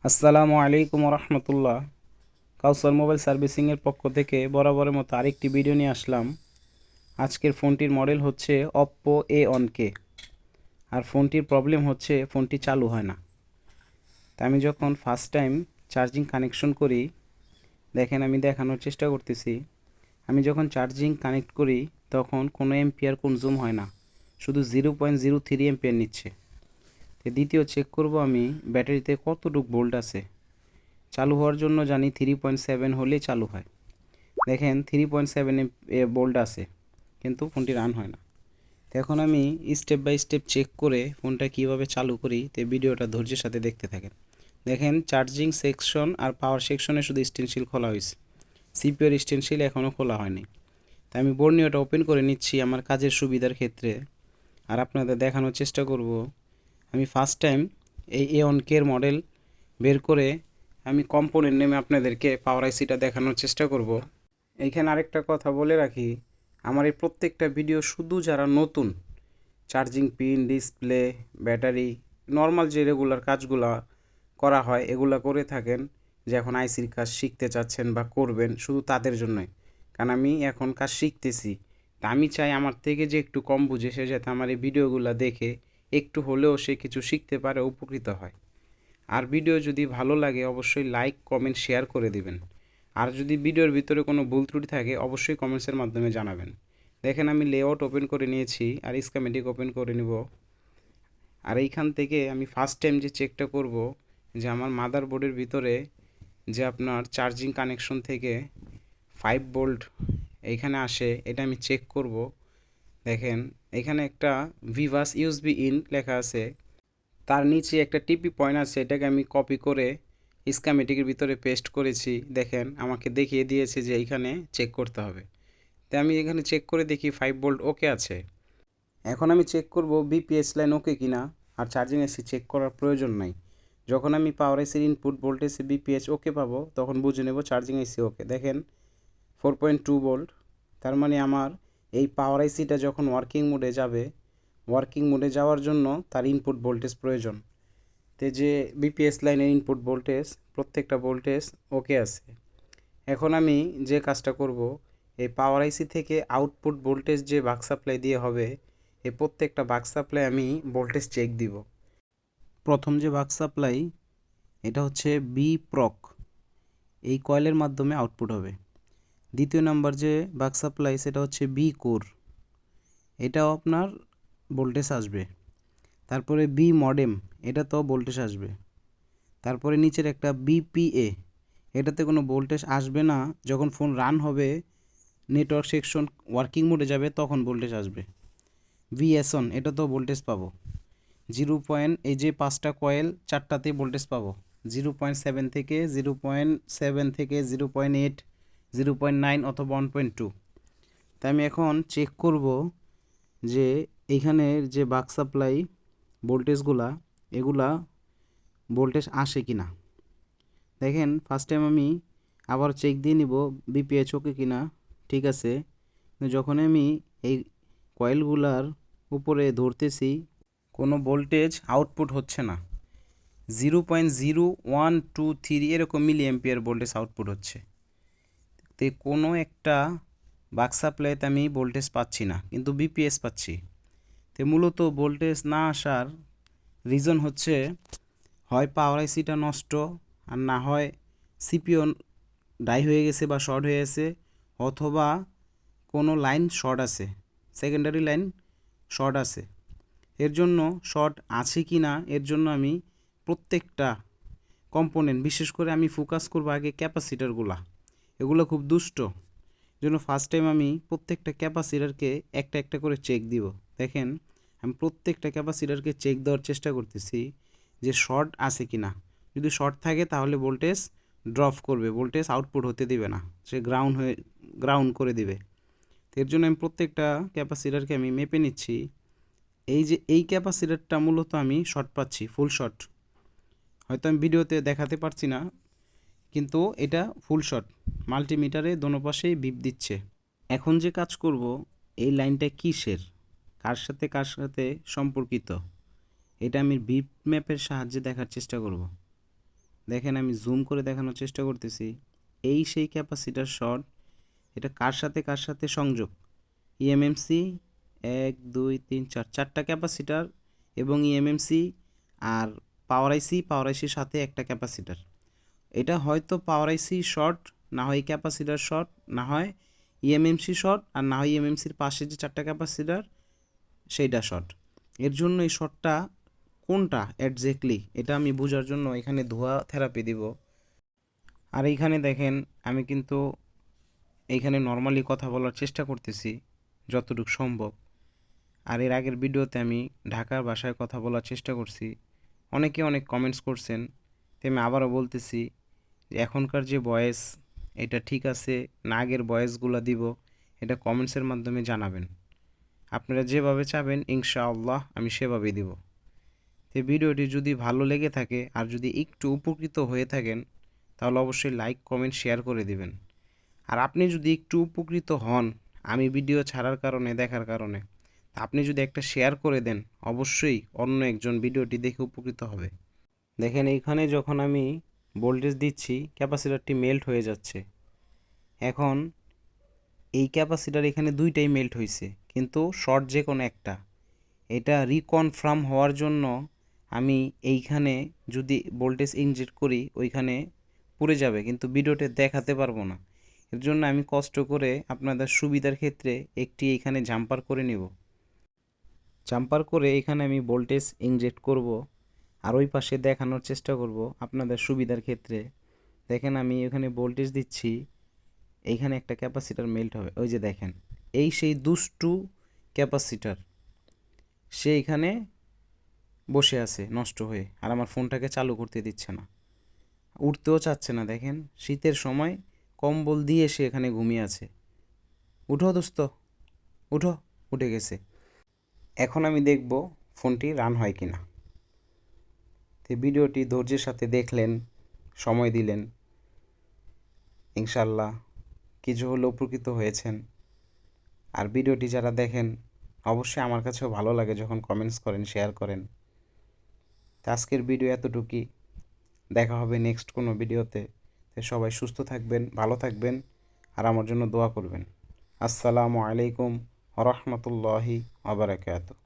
আসসালামু আলাইকুম রহমতুল্লাহ। কাউসার মোবাইল সার্ভিসিংয়ের পক্ষ থেকে বরাবরের মতো আরেকটি ভিডিও নিয়ে আসলাম। আজকের ফোনটির মডেল হচ্ছে অপ্পো A1K। আর ফোনটির প্রবলেম হচ্ছে ফোনটি চালু হয় না। তা আমি যখন ফার্স্ট টাইম চার্জিং কানেকশন করি, দেখেন আমি দেখানোর চেষ্টা করতেছি। আমি যখন চার্জিং কানেক্ট করি তখন কোনো এম্পিয়ার কনজিউম হয় না, শুধু 0.03 এম্পিয়ার নিচ্ছে। তো দ্বিতীয় চেক করব আমি ব্যাটারিতে কতটুকু ভোল্ট আছে। চালু হওয়ার জন্য জানি 3.7 হলেই চালু হয়। দেখেন 3.7 ভোল্ট আছে, কিন্তু ফোনটি রান হয় না। তো এখন আমি স্টেপ বাই স্টেপ চেক করে ফোনটা কিভাবে চালু করি, তো ভিডিওটা ধৈর্যের সাথে দেখতে থাকেন। দেখেন চার্জিং সেকশন আর পাওয়ার সেকশনে শুধু স্টেনসিল খোলা হয়েছে, সিপিওর স্টেনসিল এখনও খোলা হয়নি। তাই আমি বর্নিওটা ওপেন করে নিচ্ছি আমার কাজের সুবিধার ক্ষেত্রে, আর আপনাদের দেখানোর চেষ্টা করব। আমি ফার্স্ট টাইম এই A1K এর মডেল বের করে আমি কম্পোনেন্ট নেমে আপনাদেরকে পাওয়ার আইসিটা দেখানোর চেষ্টা করব। এইখানে আরেকটা কথা বলে রাখি, আমার এই প্রত্যেকটা ভিডিও শুধু যারা নতুন charging pin, display, battery, normal যে রেগুলার কাজগুলো করা হয় এগুলো করে থাকেন, যে এখন আইসির কাজ শিখতে চাচ্ছেন বা করবেন, শুধু তাদের জন্যই। কারণ আমি এখন কাজ শিখতেছি, তা আমি চাই আমার থেকে যে একটু কম বুঝে সে যাতে আমার এই ভিডিওগুলো দেখে একটু হলেও সে কিছু শিখতে পারে, উপকৃত হয়। আর ভিডিও যদি ভালো লাগে অবশ্যই লাইক, কমেন্ট, শেয়ার করে দিবেন। আর যদি ভিডিওর ভিতরে কোনো ভুল ত্রুটি থাকে অবশ্যই কমেন্টসের মাধ্যমে জানাবেন। দেখেন আমি লেআউট ওপেন করে নিয়েছি আর স্কিমেটিক ওপেন করে নিব। আর এইখান থেকে আমি ফার্স্ট টাইম যে চেকটা করব, যে আমার মাদারবোর্ডের ভিতরে যে আপনার চার্জিং কানেকশন থেকে 5 ভোল্ট এইখানে আসে, এটা আমি চেক করব। দেখেন এখানে একটা ভিভাস ইউএসবি ইন লেখা আছে, তার নিচে একটা টিপি পয়েন্ট আছে, এটাকে আমি কপি করে স্কিমেটিকের ভিতরে পেস্ট করেছি। দেখেন আমাকে দেখিয়ে দিয়েছে যে এইখানে চেক করতে হবে। তাই আমি এখানে চেক করে দেখি 5 ভোল্ট ওকে আছে। এখন আমি চেক করব বিপিএস লাইন ওকে কিনা। আর চার্জিং এসি চেক করার প্রয়োজন নাই। যখন আমি পাওয়ার এসির ইনপুট ভোল্টেজ বিপিএস ওকে পাবো তখন বুঝে নেব চার্জিং এসি ওকে। দেখেন 4.2 ভোল্ট, তার মানে আমার এই পাওয়ার আইসিটা যখন ওয়ার্কিং মোডে যাবে, ওয়ার্কিং মোডে যাওয়ার জন্য তার ইনপুট ভোল্টেজ প্রয়োজন। তে যে বিপিএস লাইনের ইনপুট ভোল্টেজ প্রত্যেকটা ভোল্টেজ ওকে আছে। এখন আমি যে কাজটা করব, এই পাওয়ার আইসি থেকে আউটপুট ভোল্টেজ যে বাক সাপ্লাই দিয়ে হবে, এই প্রত্যেকটা বাক সাপ্লাই আমি ভোল্টেজ চেক দিব। প্রথম যে বাক সাপ্লাই এটা হচ্ছে বি প্রক, এই কয়েলের মাধ্যমে আউটপুট হবে। দ্বিতীয় নাম্বার যে বাক সাপ্লাই সেটা হচ্ছে বি কোর, এটাও আপনার ভোল্টেজ আসবে। তারপরে বি মডেম, এটাতেও ভোল্টেজ আসবে। তারপরে নিচের একটা বিপিএ, এটাতে কোনো ভোল্টেজ আসবে না, যখন ফোন রান হবে নেটওয়ার্ক সেকশন ওয়ার্কিং মোডে যাবে তখন ভোল্টেজ আসবে। ভিএসন, এটাতেও ভোল্টেজ পাবো 0. এই যে 5টা কয়েল 4টাতে ভোল্টেজ পাবো 0.7 থেকে 0.7 থেকে 0.8, 0.9 অথবা 1.2। তাই আমি এখন চেক করব যে এইখানের যে বাক সাপ্লাই ভোল্টেজগুলা, এগুলা ভোল্টেজ আসে কি না। দেখেন ফার্স্ট টাইম আমি আবার চেক দিয়ে নিব বিপিএইচ ওকে কিনা, ঠিক আছে। যখন আমি এই কয়েলগুলার উপরে ধরতেছি কোনো ভোল্টেজ আউটপুট হচ্ছে না, 0.0123 এরকম মিলি এম্পিয়ার ভোল্টেজ আউটপুট হচ্ছে। তো কোনো একটা বাক সাপ্লাইতে আমি ভোল্টেজ পাচ্ছি না, কিন্তু বিপিএস পাচ্ছি। তো মূলত ভোল্টেজ না আসার রিজন হচ্ছে হয় পাওয়ার আইসিটা নষ্ট, আর না হয় সিপিও ডাই হয়ে গেছে বা শর্ট হয়ে গেছে, অথবা কোনো লাইন শর্ট আছে, সেকেন্ডারি লাইন শর্ট আছে। এর জন্য শর্ট আছে কি না, এর জন্য আমি প্রত্যেকটা কম্পোনেন্ট, বিশেষ করে আমি ফোকাস করব আগে ক্যাপাসিটারগুলা, এগুলো খুব দুষ্ট। জন্য ফার্স্ট টাইম আমি প্রত্যেকটা ক্যাপাসিটারকে একটা একটা করে চেক দিব। দেখেন আমি প্রত্যেকটা ক্যাপাসিটারকে চেক দেওয়ার চেষ্টা করতেছি যে শর্ট আছে কি না। যদি শর্ট থাকে তাহলে ভোল্টেজ ড্রপ করবে, ভোল্টেজ আউটপুট হতে দিবে না, সে গ্রাউন্ড করে দিবে। এর জন্য আমি প্রত্যেকটা ক্যাপাসিটারকে আমি মেপে নিচ্ছি। এই যে এই ক্যাপাসিটারটা মূলত আমি শর্ট পাচ্ছি, ফুল শর্ট। হয়তো আমি ভিডিওতে দেখাতে পারছি না, কিন্তু এটা ফুল শট, মাল্টিমিটারে দোনো পাশেই বিপ দিচ্ছে। এখন যে কাজ করব, এই লাইনটা কিসের, কার সাথে সম্পর্কিত, এটা আমি বিপ ম্যাপের সাহায্যে দেখার চেষ্টা করব। দেখেন আমি জুম করে দেখানোর চেষ্টা করতেছি, এই সেই ক্যাপাসিটার শর্ট। এটা কার সাথে সংযোগ? ইএমএমসি 1 2 3 4, চারটা ক্যাপাসিটার এবং ইএমএমসি আর পাওয়ার আইসির সাথে একটা ক্যাপাসিটার। এটা হয়তো পাওয়ার আইসি শর্ট, না হয় ক্যাপাসিটার শর্ট, না হয় ইএমএমসি শর্ট, আর না হয় ইএমএমসির পাশে যে চারটা ক্যাপাসিটার সেইটা শর্ট। এর জন্য এই শর্টটা কোনটা এক্স্যাক্টলি এটা আমি বোঝার জন্য এখানে ধোঁয়া থেরাপি দিব। আর এইখানে দেখেন আমি কিন্তু এইখানে নর্মালি কথা বলার চেষ্টা করতেছি যতটুকু সম্ভব। আর এর আগের ভিডিওতে আমি ঢাকার ভাষায় কথা বলার চেষ্টা করছি, অনেকে অনেক কমেন্টস করছেন। তো আমি আবারও বলতেছি যে এখনকার যে ভয়েস এটা ঠিক আছে না আগের ভয়েসগুলো দিব, এটা কমেন্টসের মাধ্যমে জানাবেন। আপনারা যেভাবে চাবেন ইনশাআল্লাহ আমি সেভাবেই দিব। তো ভিডিওটি যদি ভালো লেগে থাকে আর যদি একটু উপকৃত হয়ে থাকেন তাহলে অবশ্যই লাইক কমেন্ট শেয়ার করে দিবেন। আর আপনি যদি একটু উপকৃত হন আমি ভিডিও ছাড়ার কারণে, দেখার কারণে, আপনি যদি একটা শেয়ার করে দেন অবশ্যই অন্য একজন ভিডিওটি দেখে উপকৃত হবে। দেখেন এইখানে যখন আমি ভোল্টেজ দিচ্ছি ক্যাপাসিটরটি মেল্ট হয়ে যাচ্ছে। এখন এই ক্যাপাসিটার এখানে দুইটাই মেল্ট হয়েছে, কিন্তু শর্ট যে কোনো একটা। এটা রিকনফার্ম হওয়ার জন্য আমি এইখানে যদি ভোল্টেজ ইনজেক্ট করি ওইখানে পুড়ে যাবে, কিন্তু ভিডিওতে দেখাতে পারবো না। এর জন্য আমি কষ্ট করে আপনাদের সুবিধার ক্ষেত্রে একটি এইখানে জাম্পার করে নিব। জাম্পার করে এখানে আমি ভোল্টেজ ইনজেক্ট করব আর ওই পাশে দেখানোর চেষ্টা করব আপনাদের সুবিধার ক্ষেত্রে। দেখেন আমি এখানে ভোল্টেজ দিচ্ছি, এইখানে একটা ক্যাপাসিটার মেল্ট হবে, ওই যে দেখেন এই সেই দুষ্টু ক্যাপাসিটার, সে এখানে বসে আছে নষ্ট হয়ে, আর আমার ফোনটাকে চালু করতে দিচ্ছে না, উঠতেও চাচ্ছে না। দেখেন শীতের সময় কম্বল দিয়ে সে এখানে ঘুমিয়ে আছে। উঠো দোস্ত, উঠো। উঠে গেছে। এখন আমি দেখব ফোনটি রান হয় কি না। তো ভিডিওটি ধৈর্যের সাথে দেখলেন, সময় দিলেন, ইনশাল্লাহ কিছু হলে উপকৃত হয়েছেন। আর ভিডিওটি যারা দেখেন অবশ্যই আমার কাছেও ভালো লাগে যখন কমেন্টস করেন, শেয়ার করেন। তো আজকের ভিডিও এতটুকুই, দেখা হবে নেক্সট কোনো ভিডিওতে। তো সবাই সুস্থ থাকবেন, ভালো থাকবেন, আর আমার জন্য দোয়া করবেন। আসসালামু আলাইকুম ওয়া রাহমাতুল্লাহি ওয়া বারাকাতুহু।